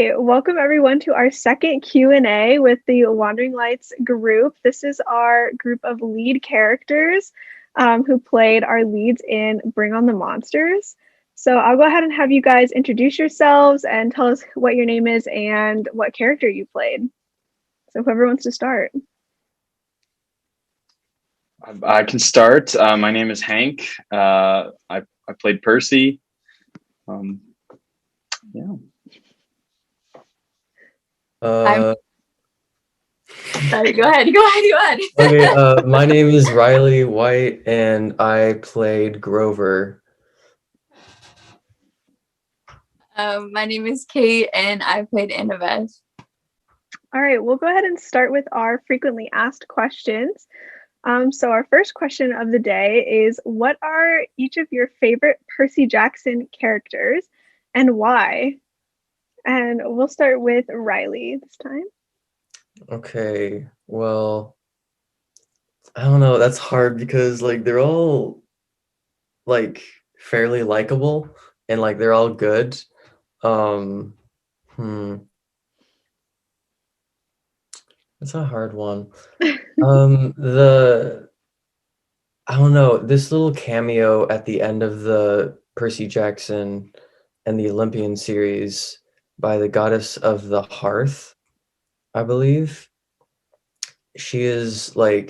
right, welcome everyone to our second Q&A with the Wandering Lights group. This is our group of lead characters who played our leads in Bring on the Monsters. So I'll go ahead and have you guys introduce yourselves and tell us what your name is and what character you played. So whoever wants to start. I can start. My name is Hank. I played Percy. Yeah. Sorry, go ahead. Okay, my name is Reilly White, and I played Grover. My name is Kate, and I played Annabeth. All right, we'll go ahead and start with our frequently asked questions. So our first question of the day is, what are each of your favorite Percy Jackson characters and why? And we'll start with Reilly this time. Okay, well, I don't know. That's hard because they're all fairly likable and they're all good. Um, That's a hard one. I don't know, this little cameo at the end of the Percy Jackson and the Olympian series by the goddess of the hearth, I believe. She is a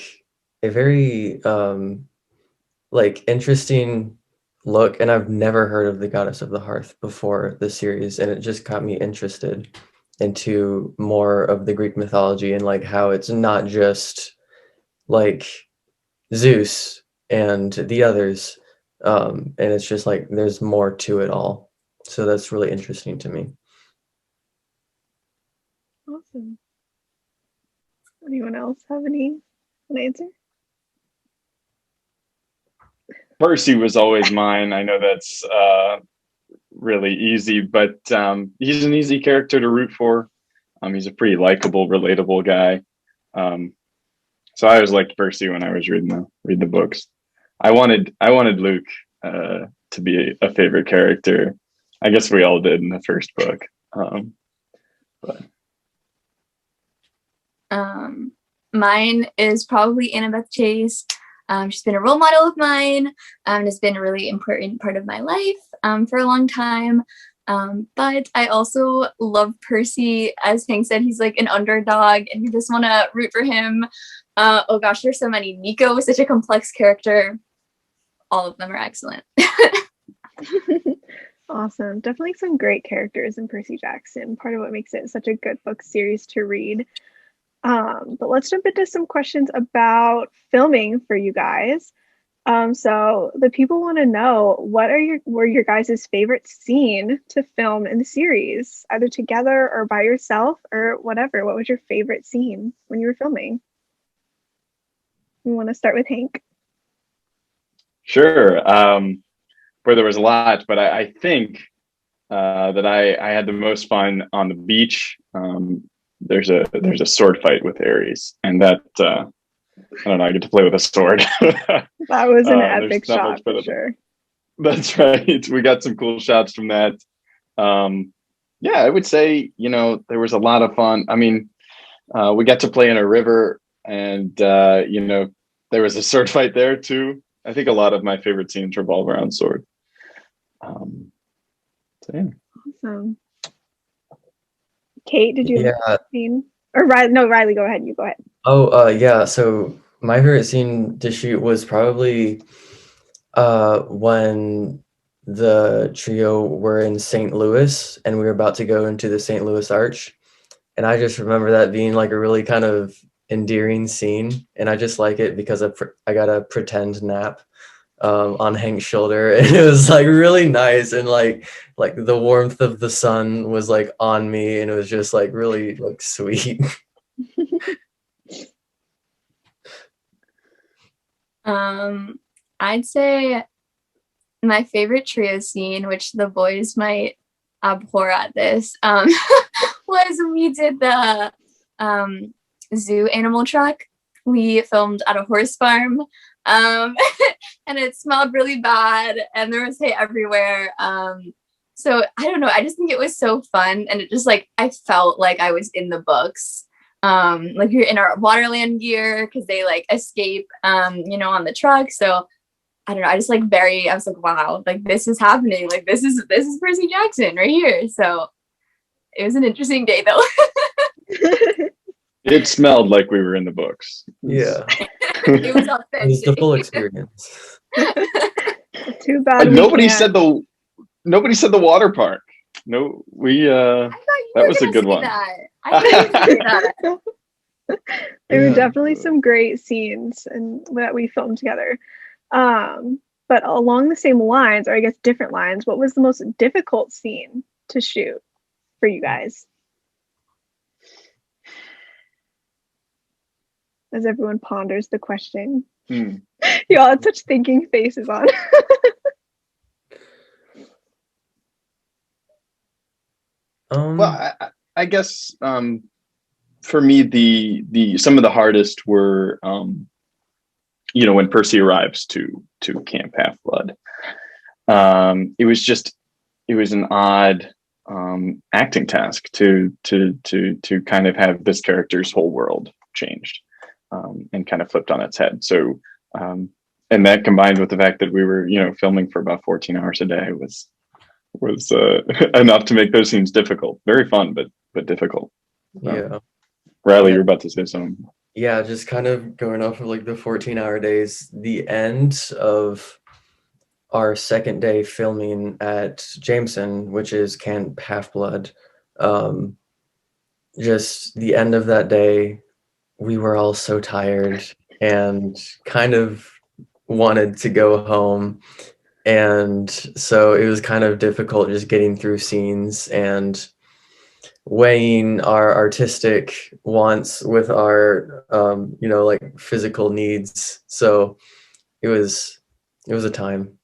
very interesting look, and I've never heard of the goddess of the hearth before the series, and it just got me interested into more of the Greek mythology and how it's not just Zeus and the others, and it's just there's more to it all. So that's really interesting to me. Awesome. Anyone else have an answer? Percy was always mine. I know that's really easy, but he's an easy character to root for. He's a pretty likable, relatable guy. So I always liked Percy when I was reading the books. I wanted Luke to be a favorite character. I guess we all did in the first book. Mine is probably Annabeth Chase. She's been a role model of mine. Has been a really important part of my life for a long time. But I also love Percy. As Hank said, he's like an underdog, and you just want to root for him. Oh gosh, there's so many. Nico is such a complex character. All of them are excellent. Awesome. Definitely some great characters in Percy Jackson. Part of what makes it such a good book series to read. But let's jump into some questions about filming for you guys. So the people want to know, were your guys' favorite scene to film in the series, either together or by yourself or whatever? What was your favorite scene when you were filming? We want to start with Hank. Sure. Where there was a lot, but I think that I had the most fun on the beach. There's a sword fight with Ares, and that I don't know, I get to play with a sword. That was an epic shot for sure. That's right. We got some cool shots from that. Yeah, I would say, there was a lot of fun. I mean, we got to play in a river, and there was a sword fight there too. I think a lot of my favorite scenes revolve around sword. So yeah. Awesome. Kate, did you have a scene? Or Reilly? No, Reilly, go ahead. You go ahead. Oh, yeah. So my favorite scene to shoot was probably when the trio were in St. Louis and we were about to go into the St. Louis Arch. And I just remember that being a really kind of endearing scene. And I just like it because I got a pretend nap on Hank's shoulder, and it was really nice, and like the warmth of the sun was on me, and it was just really sweet. I'd say my favorite trio scene, which the boys might abhor at this, was we did the zoo animal truck. We filmed at a horse farm, and it smelled really bad, and there was hay everywhere. So I don't know. I just think it was so fun, and it just like I felt like I was in the books. Like you're in our Waterland gear because they like escape, on the truck. So I don't know. I just like I was like, wow, like this is happening. Like this is Percy Jackson right here. So it was an interesting day though. It smelled like we were in the books. Yeah. It was It was the authentic. full experience. Too bad Nobody said the water park. No, we I thought you that were was a gonna good say one. that. I thought you were gonna say that. There were Yeah. definitely some great scenes and that we filmed together. But along the same lines, or I guess different lines, what was the most difficult scene to shoot for you guys? As everyone ponders the question. You all had such thinking faces on. Well, I guess for me the some of the hardest were when Percy arrives to Camp Half-Blood. It was an odd acting task to kind of have this character's whole world changed and kind of flipped on its head. So and that combined with the fact that we were filming for about 14 hours a day was enough to make those scenes difficult. Very fun, but difficult. Yeah. Reilly, you're about to say something. Yeah, just kind of going off of like the 14-hour days, the end of our second day filming at Jameson, which is Camp Half-Blood, just the end of that day, we were all so tired and kind of wanted to go home. And so it was kind of difficult just getting through scenes and weighing our artistic wants with our like physical needs. So it was a time.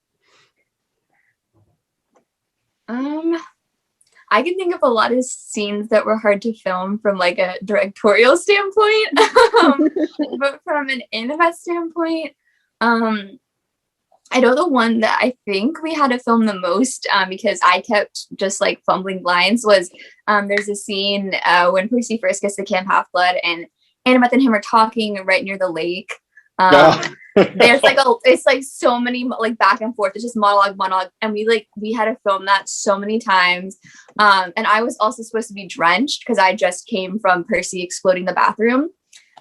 I can think of a lot of scenes that were hard to film from like a directorial standpoint, but from an Annabeth standpoint, I know the one that I think we had to film the most because I kept just like fumbling lines was there's a scene when Percy first gets to Camp Half-Blood and Annabeth and him are talking right near the lake. There's like it's like so many like back and forth. It's just monologue, and we had to film that so many times. And I was also supposed to be drenched because I just came from Percy exploding the bathroom.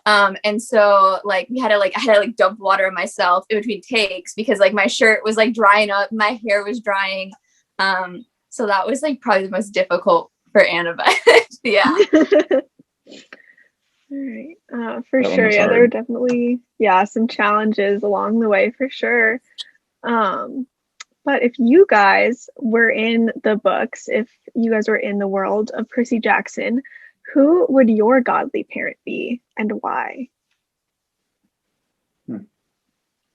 And so like I had to dump water on myself in between takes because like my shirt was like drying up, my hair was drying. So that was like probably the most difficult for Annabeth. Yeah. All right. For sure. Yeah, there were definitely some challenges along the way for sure. But if you guys were in the books, if you guys were in the world of Percy Jackson, who would your godly parent be and why? You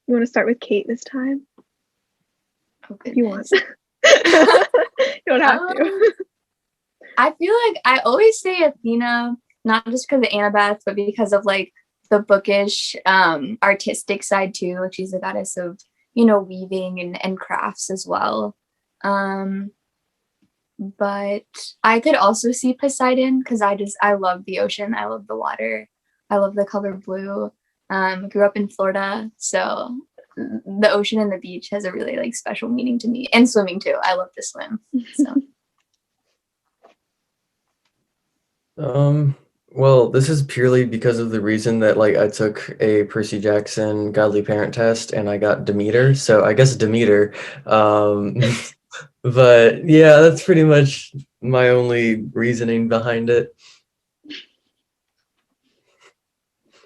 want to start with Kate this time? If you want. You don't have to. I feel like I always say Athena, not just because of Annabeth, but because of like the bookish artistic side too. Like she's a goddess of, weaving and crafts as well. But I could also see Poseidon because I love the ocean. I love the water. I love the color blue. Grew up in Florida, so the ocean and the beach has a really like special meaning to me, and swimming too. I love to swim. So. Well, this is purely because of the reason that like I took a Percy Jackson godly parent test and I got Demeter, so I guess Demeter. But yeah, that's pretty much my only reasoning behind it.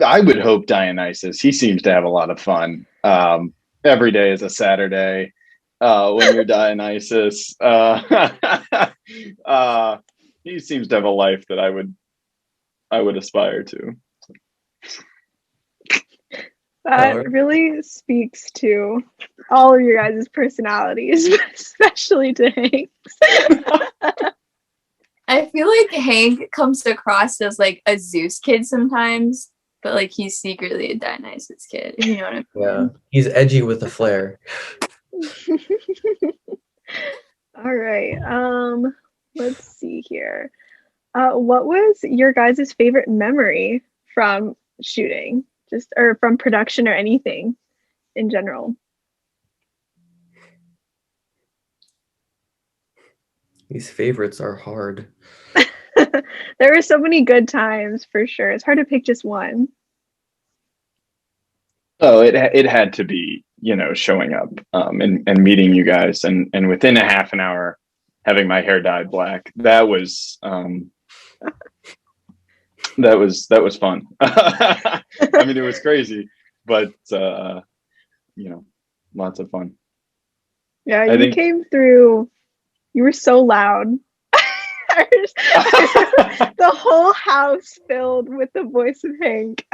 I would hope Dionysus. He seems to have a lot of fun. Every day is a Saturday when you're Dionysus. He seems to have a life that I would aspire to. That really speaks to all of your guys' personalities, especially to Hank's. I feel like Hank comes across as like a Zeus kid sometimes, but like he's secretly a Dionysus kid, if you know what I mean. Yeah, he's edgy with a flair. All right. Let's see here. What was your guys' favorite memory from shooting? Just or from production or anything in general? These favorites are hard. There were so many good times for sure. It's hard to pick just one. Oh, it had to be, showing up and meeting you guys, and within a half an hour having my hair dyed black. That was fun. I mean, it was crazy, but lots of fun. Yeah, I you think came through. You were so loud. The whole house filled with the voice of Hank.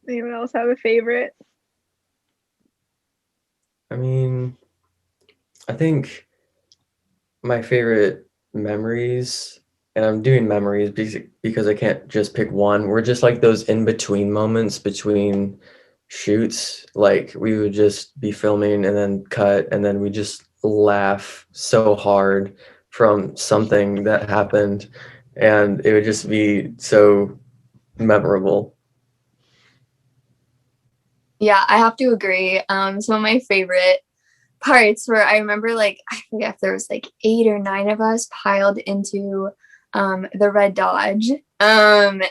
Anyone else have a favorite? I mean, I think my favorite memories, and I'm doing memories because I can't just pick one. We're just like those in between moments between shoots. Like we would just be filming and then cut, and then we just laugh so hard from something that happened, and it would just be so memorable. Yeah, I have to agree. Some of my favorite parts where I remember, like, I forget if there was like 8 or 9 of us piled into the red Dodge. And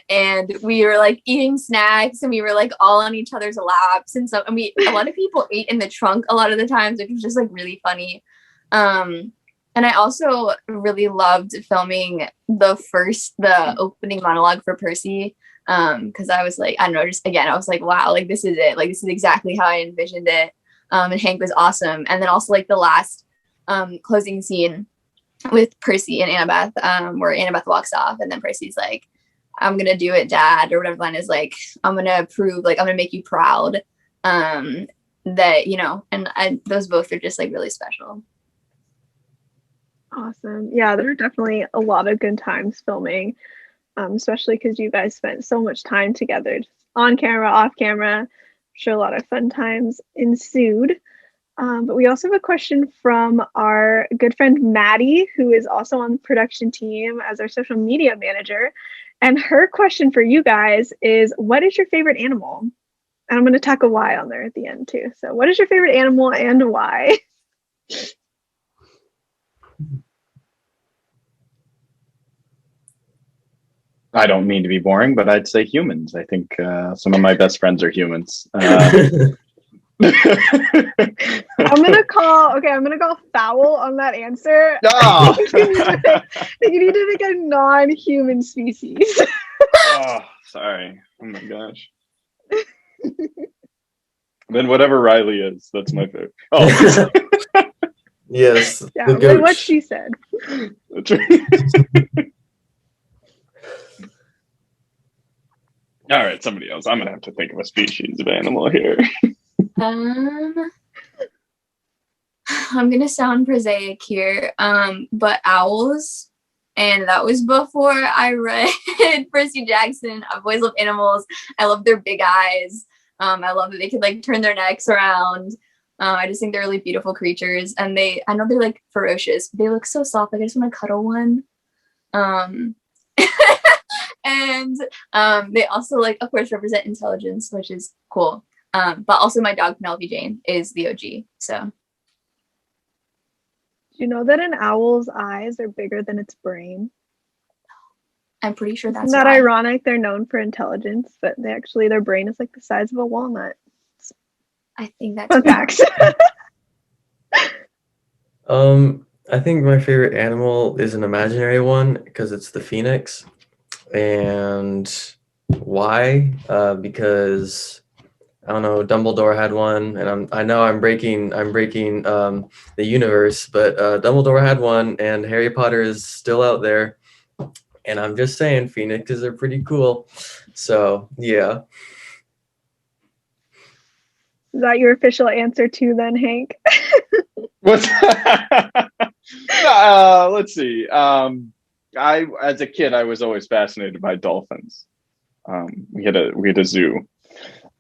we were like eating snacks and we were like all on each other's laps. And so, and a lot of people ate in the trunk a lot of the times, which was just like really funny. And I also really loved filming the opening monologue for Percy. Because I was like, I don't know, just again, I was like, wow, like this is it. Like this is exactly how I envisioned it. And Hank was awesome. And then also like the last closing scene with Percy and Annabeth, where Annabeth walks off and then Percy's like, I'm gonna do it, Dad, or whatever line is like, I'm gonna make you proud. That, and those both are just like really special. Awesome. Yeah, there were definitely a lot of good times filming, especially because you guys spent so much time together, just on camera, off camera. I'm sure a lot of fun times ensued. But we also have a question from our good friend Maddie, who is also on the production team as our social media manager. And her question for you guys is, what is your favorite animal? And I'm going to tack a Y on there at the end too. So what is your favorite animal and why? I don't mean to be boring, but I'd say humans. I think some of my best friends are humans. I'm gonna call foul on that answer. Oh. You need to pick a non-human species. Oh, sorry. Oh my gosh. Then whatever Reilly is, that's my favorite. Oh. Yes. Yeah, what she said. That's right. All right, somebody else. I'm gonna have to think of a species of animal here. I'm gonna sound prosaic here, but owls. And that was before I read Percy Jackson. I've always loved animals. I love their big eyes. I love that they could like turn their necks around. I just think they're really beautiful creatures, and I know they're like ferocious, but they look so soft. Like I just want to cuddle one. And they also like, of course, represent intelligence, which is cool. But also my dog Penelope Jane is the OG. So. Do you know that an owl's eyes are bigger than its brain? I'm pretty sure that's Isn't that ironic? They're known for intelligence, but their brain is like the size of a walnut. I think that's facts. I think my favorite animal is an imaginary one because it's the phoenix. And why? Because I don't know, Dumbledore had one, and I know I'm breaking the universe, but Dumbledore had one, and Harry Potter is still out there, and I'm just saying phoenixes are pretty cool. So yeah. Is that your official answer too, then, Hank? What's let's see. As a kid, I was always fascinated by dolphins. We had a zoo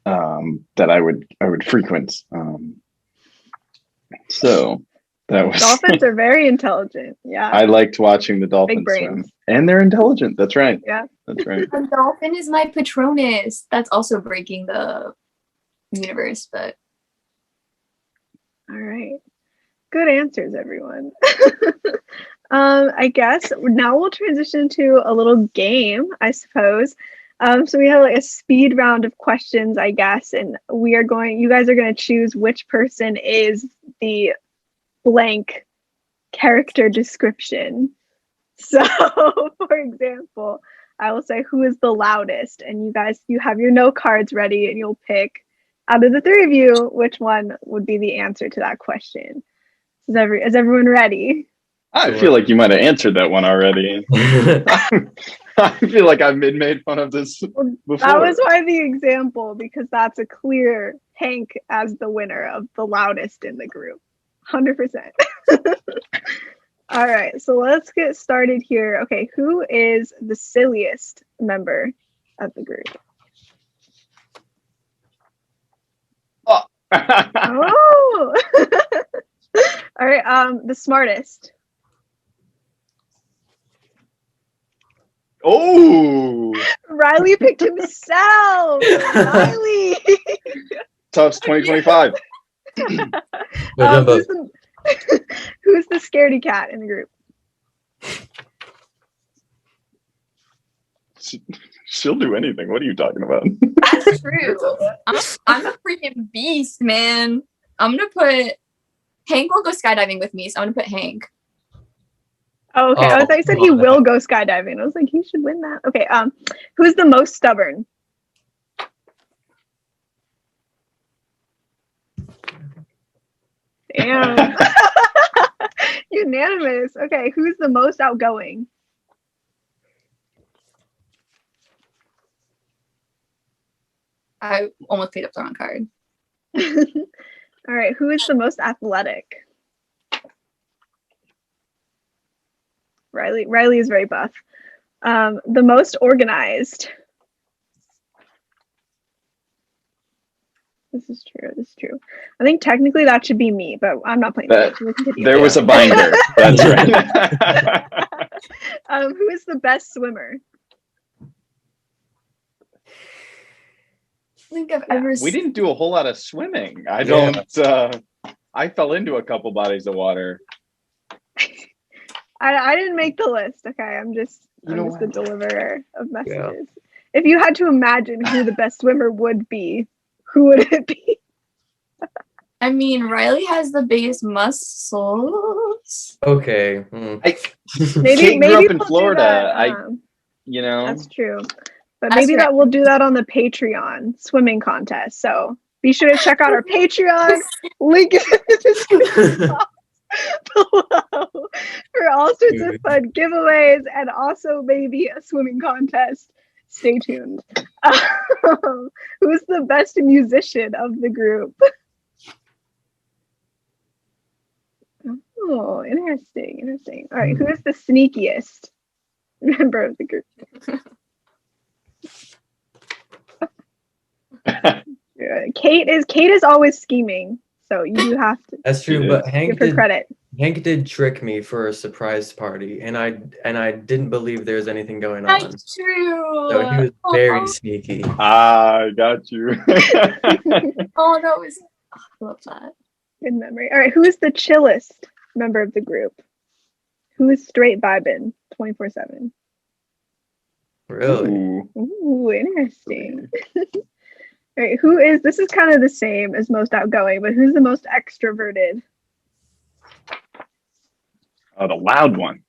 that I would frequent. So that was Dolphins are very intelligent. Yeah. I liked watching the dolphins swim, and they're intelligent. That's right. Yeah, that's right. A dolphin is my Patronus. That's also breaking the universe, but all right. Good answers, everyone. I guess now we'll transition to a little game, I suppose. So we have like a speed round of questions, I guess, and you guys are going to choose which person is the blank character description. So, for example, I will say who is the loudest, and you have your note cards ready, and you'll pick out of the three of you which one would be the answer to that question. Is everyone ready? I feel like you might have answered that one already. I feel like I've made fun of this before. That was why the example, because that's a clear Hank as the winner of the loudest in the group. 100%. All right, so let's get started here. Okay, who is the silliest member of the group? Oh. Oh. All right, the smartest. Oh, Reilly picked himself. Reilly. Tufts 2025. Who's the scaredy cat in the group? She'll do anything. What are you talking about? that's true. I'm a freaking beast, man. I'm gonna put Hank will go skydiving with me, so I'm gonna put Hank. Oh, okay. I thought you said he will go skydiving. I was like, he should win that. Okay. Who's the most stubborn? Damn. Unanimous. Okay. Who's the most outgoing? I almost picked up the wrong card. All right. Who is the most athletic? Reilly is very buff. The most organized. This is true. I think technically that should be me, but I'm not playing that. There was a binder. That's right. Who is the best swimmer? I think I've ever We didn't do a whole lot of swimming. I fell into a couple bodies of water. I didn't make the list. Okay, I'm just the deliverer of messages. Yeah. If you had to imagine who the best swimmer would be, who would it be? I mean, Reilly has the biggest muscles. Okay. Maybe grew up in Florida. That's true. But maybe we'll do that on the Patreon swimming contest. So be sure to check out our Patreon. Link in the description box below for all sorts of fun giveaways and also maybe a swimming contest. Stay tuned. Who's the best musician of the group? Oh, interesting. All right, who is the sneakiest member of the group? Kate is always scheming, so you have to. That's true, but give her credit. Hank did trick me for a surprise party, and I didn't believe there was anything going on. That's true. So he was very sneaky. I got you. Oh, that was. I love that. Good memory. All right, who is the chillest member of the group? Who is straight vibing 24/7? Really? Ooh, interesting. All right, this is kind of the same as most outgoing, but who's the most extroverted? Oh, the loud one.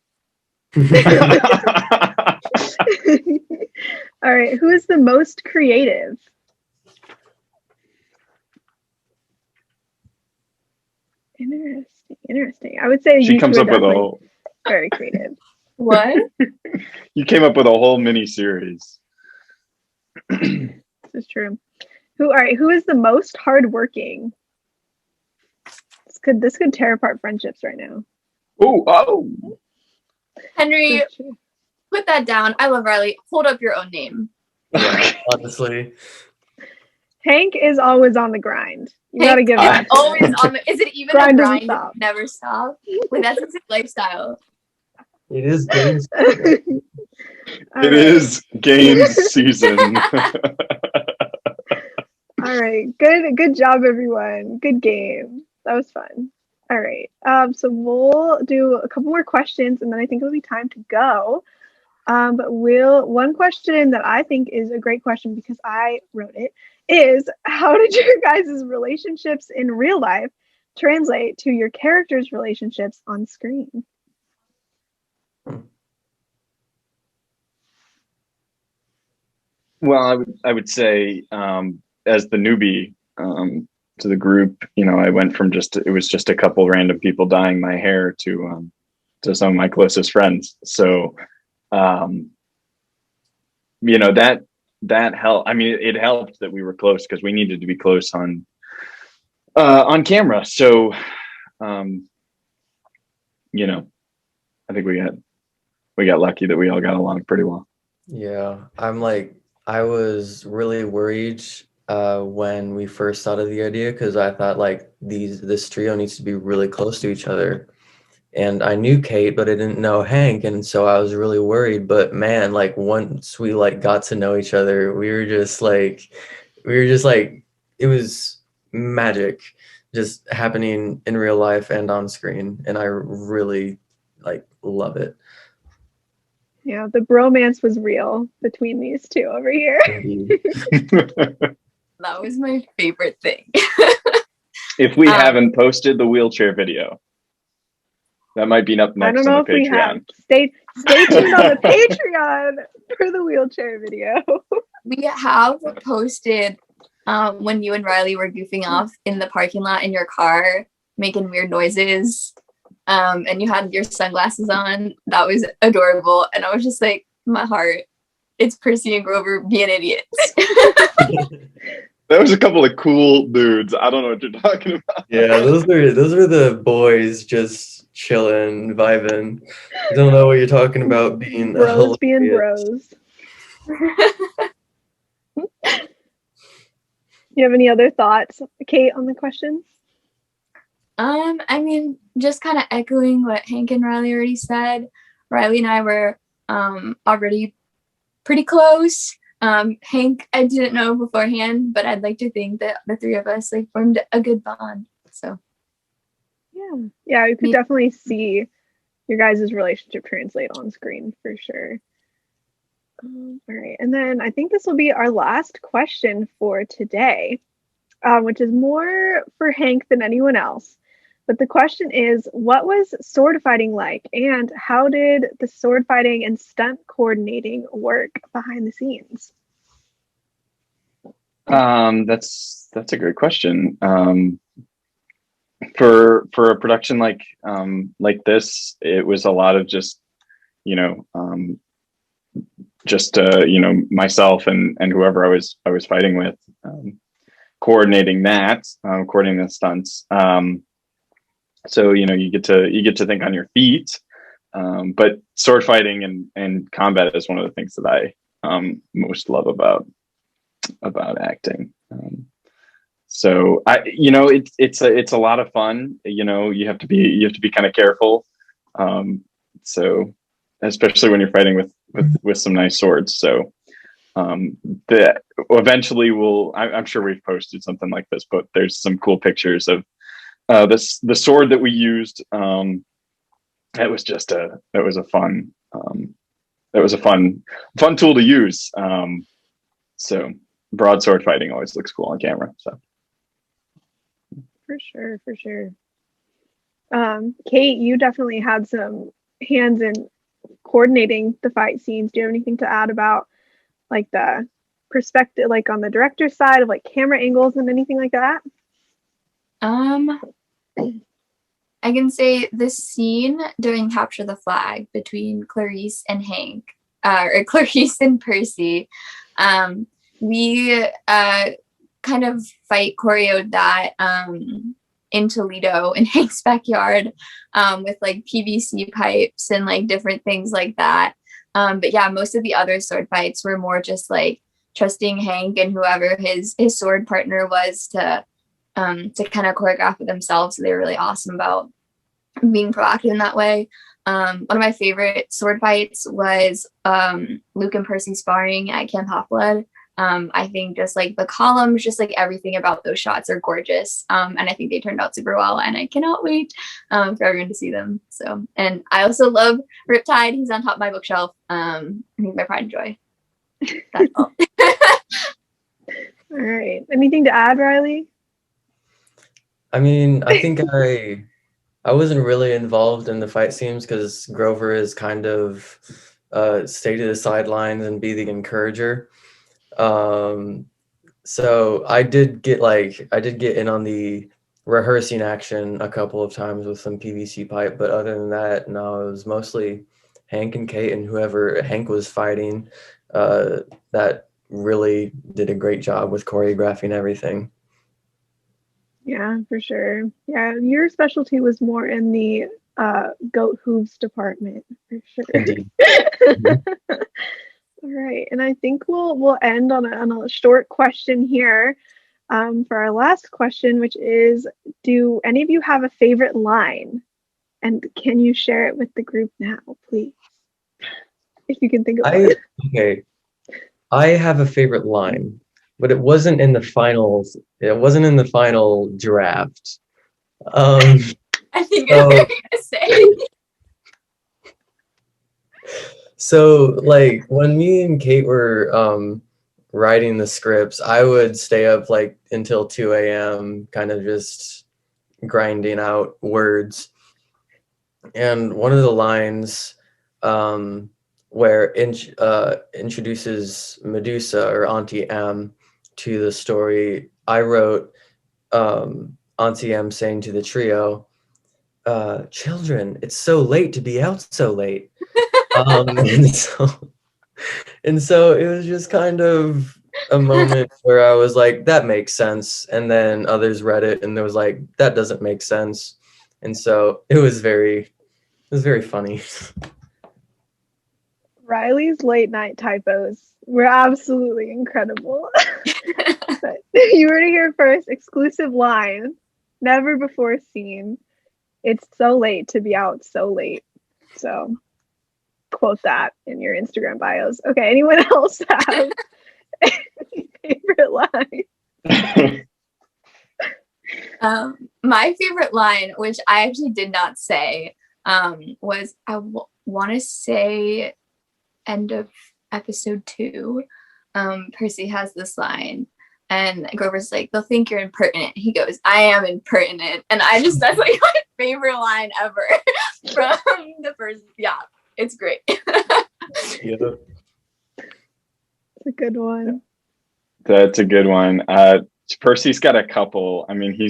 All right, who is the most creative? Interesting. I would say she comes up with a whole very creative. What? You came up with a whole mini series. This is true. Who is the most hardworking? This could tear apart friendships right now. Oh. Henry, put that down. I love Reilly. Hold up your own name. Yeah, honestly. Hank is always on the grind. You gotta Hank give is that. always on the. Is it even Grind a doesn't grind? stop. Never stop. Like that's his lifestyle. It is games. All It right. is games season. All right. Good job, everyone. Good game. That was fun. All right. So we'll do a couple more questions and then I think it'll be time to go. But one question that I think is a great question because I wrote it is how did your guys' relationships in real life translate to your characters' relationships on screen? Well, I would say as the newbie to the group, I went from it was just a couple random people dyeing my hair to some of my closest friends. So that helped. I mean, it helped that we were close because we needed to be close on camera. So I think we got lucky that we all got along pretty well. Yeah, I was really worried when we first thought of the idea because I thought like this trio needs to be really close to each other. And I knew Kate, but I didn't know Hank, and so I was really worried. But man, like once we like got to know each other, we were just like it was magic just happening in real life and on screen, and I really like love it. Yeah, the bromance was real between these two over here. That was my favorite thing. If we haven't posted the wheelchair video, that might be up next. I don't know on if the we have. Stay tuned on the Patreon for the wheelchair video. We have posted when you and Reilly were goofing off in the parking lot in your car, making weird noises, and you had your sunglasses on. That was adorable, and I was just like, my heart, it's Percy and Grover being idiots. That was a couple of cool dudes. I don't know what you're talking about. Yeah, those were the boys just chilling, vibing. I don't know what you're talking about being bros hilarious. being bros. You have any other thoughts, Kate, on the question? I mean, just kind of echoing what Hank and Reilly already said. Reilly and I were already pretty close. Hank, I didn't know beforehand, but I'd like to think that the three of us like formed a good bond. So yeah, you could definitely see your guys' relationship translate on screen for sure. All right, and then I think this will be our last question for today, which is more for Hank than anyone else. But the question is, what was sword fighting like, and how did the sword fighting and stunt coordinating work behind the scenes? That's a great question. For a production like this, it was a lot of just myself and whoever I was fighting with, coordinating the stunts. So you get to think on your feet, but sword fighting and combat is one of the things that I most love about acting. So it's a lot of fun. You have to be kind of careful. So especially when you're fighting with some nice swords. So eventually I'm sure we've posted something like this, but there's some cool pictures of the sword that we used. That was a fun tool to use. So broadsword fighting always looks cool on camera. So for sure. Kate, you definitely had some hands in coordinating the fight scenes. Do you have anything to add about like the perspective, like on the director's side of like camera angles and anything like that? I can say the scene during Capture the Flag between Clarice and Hank, or Clarice and Percy, we kind of fight choreoed that in Toledo in Hank's backyard with like PVC pipes and like different things like that. But yeah, most of the other sword fights were more just like trusting Hank and whoever his sword partner was to kind of choreograph it themselves. So they were really awesome about being proactive in that way. One of my favorite sword fights was Luke and Percy sparring at Camp Half-Blood. I think just like the columns, just like everything about those shots are gorgeous. And I think they turned out super well, and I cannot wait for everyone to see them. So, and I also love Riptide. He's on top of my bookshelf. He's my pride and joy. That's all. All right. Anything to add, Reilly? I mean, I think I wasn't really involved in the fight scenes because Grover is kind of stay to the sidelines and be the encourager. So I did get in on the rehearsing action a couple of times with some PVC pipe, but other than that, no, it was mostly Hank and Kate and whoever Hank was fighting that really did a great job with choreographing everything. Yeah, for sure. Yeah, your specialty was more in the goat hooves department, for sure. Indeed. All right, and I think we'll end on a short question here for our last question, which is, do any of you have a favorite line? And can you share it with the group now, please? If you can think of it. Okay. I have a favorite line, but it wasn't in the finals. It wasn't in the final draft. I think I know what you're gonna say. So, like, when me and Kate were writing the scripts, I would stay up like until 2 a.m., kind of just grinding out words. And one of the lines where introduces Medusa or Auntie M to the story, I wrote Auntie M saying to the trio, "Children, it's so late to be out so late." And so it was just kind of a moment where I was like, that makes sense. And then others read it and there was like, that doesn't make sense. And so it was very funny. Reilly's late night typos were absolutely incredible. But you were to hear first, exclusive line, never before seen. It's so late to be out so late. So quote that in your Instagram bios. Okay, anyone else have any favorite line? My favorite line, which I actually did not say, was want to say end of episode 2. Percy has this line and Grover's like, they'll think you're impertinent. He goes, I am impertinent. And that's like my favorite line ever from the first. Yeah, it's great. It's a good one. That's a good one. Percy's got a couple. I mean, he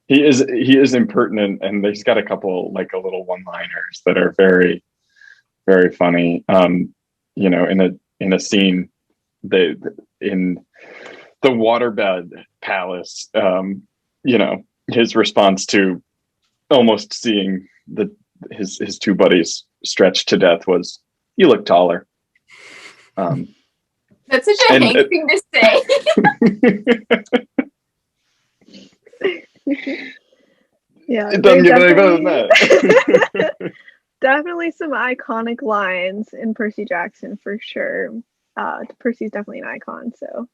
is impertinent, and he's got a couple like a little one-liners that are very, very funny. In a scene, in the waterbed palace, his response to almost seeing his two buddies stretched to death was, "You look taller." That's such a Hank thing to say. Yeah, definitely some iconic lines in Percy Jackson for sure. Percy's definitely an icon. So, all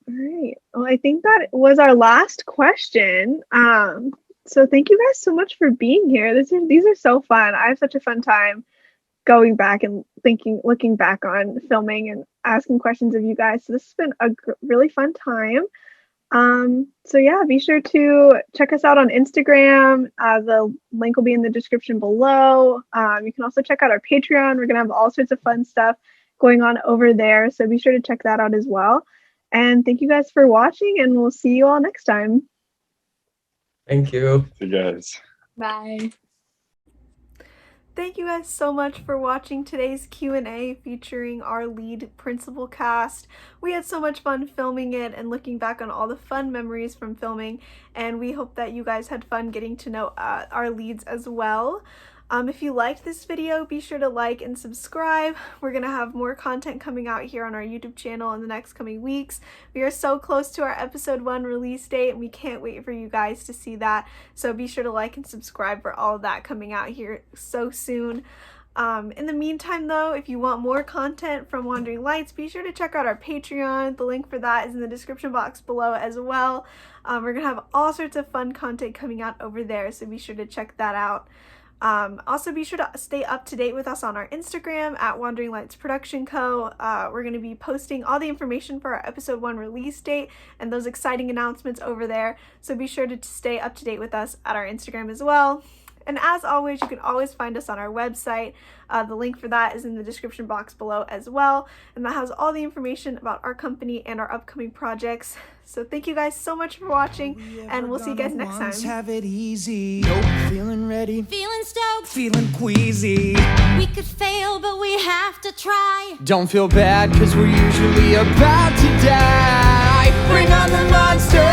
right. Well, I think that was our last question. So thank you guys so much for being here. These are so fun. I have such a fun time going back and looking back on filming and asking questions of you guys. So this has been a really fun time. So yeah, be sure to check us out on Instagram. The link will be in the description below. You can also check out our Patreon. We're gonna have all sorts of fun stuff going on over there. So be sure to check that out as well. And thank you guys for watching, and we'll see you all next time. Thank you. See you guys. Bye. Thank you guys so much for watching today's Q&A featuring our lead principal cast. We had so much fun filming it and looking back on all the fun memories from filming, and we hope that you guys had fun getting to know our leads as well. If you liked this video, be sure to like and subscribe. We're going to have more content coming out here on our YouTube channel in the next coming weeks. We are so close to our episode 1 release date, and we can't wait for you guys to see that. So be sure to like and subscribe for all of that coming out here so soon. In the meantime, though, if you want more content from Wandering Lights, be sure to check out our Patreon. The link for that is in the description box below as well. We're going to have all sorts of fun content coming out over there, so be sure to check that out. Also, be sure to stay up to date with us on our Instagram at Wandering Lights Production Co. We're going to be posting all the information for our episode 1 release date and those exciting announcements over there, so be sure to stay up to date with us at our Instagram as well. And as always, you can always find us on our website. The link for that is in the description box below as well. And that has all the information about our company and our upcoming projects. So thank you guys so much for watching, and we'll see you guys next time. Have it easy. Nope. Feeling ready. Feeling stoked. Feeling queasy. We could fail, but we have to try. Don't feel bad, cause we're usually about to die. Bring on the monster.